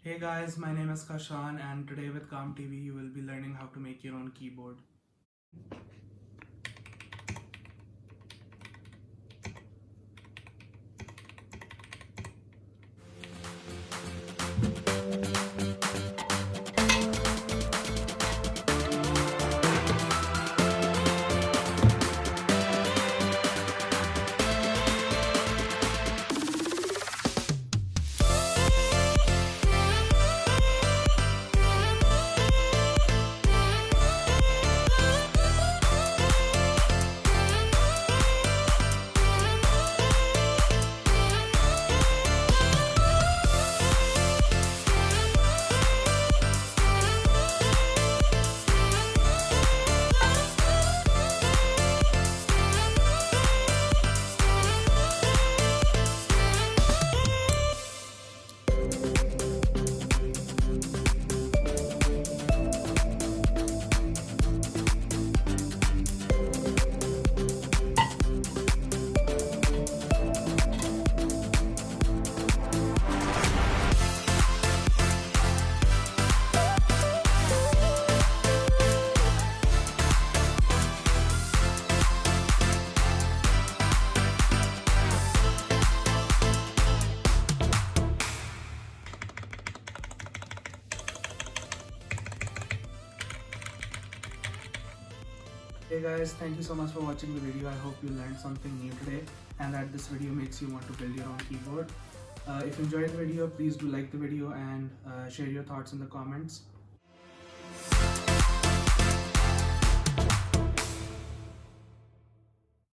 Hey guys, my name is Kashan and today with KAAM TV you will be learning how to make your own keyboard. Hey guys, thank you so much for watching the video. I hope you learned something new today and that this video makes you want to build your own keyboard. If you enjoyed the video, please do like the video and share your thoughts in the comments.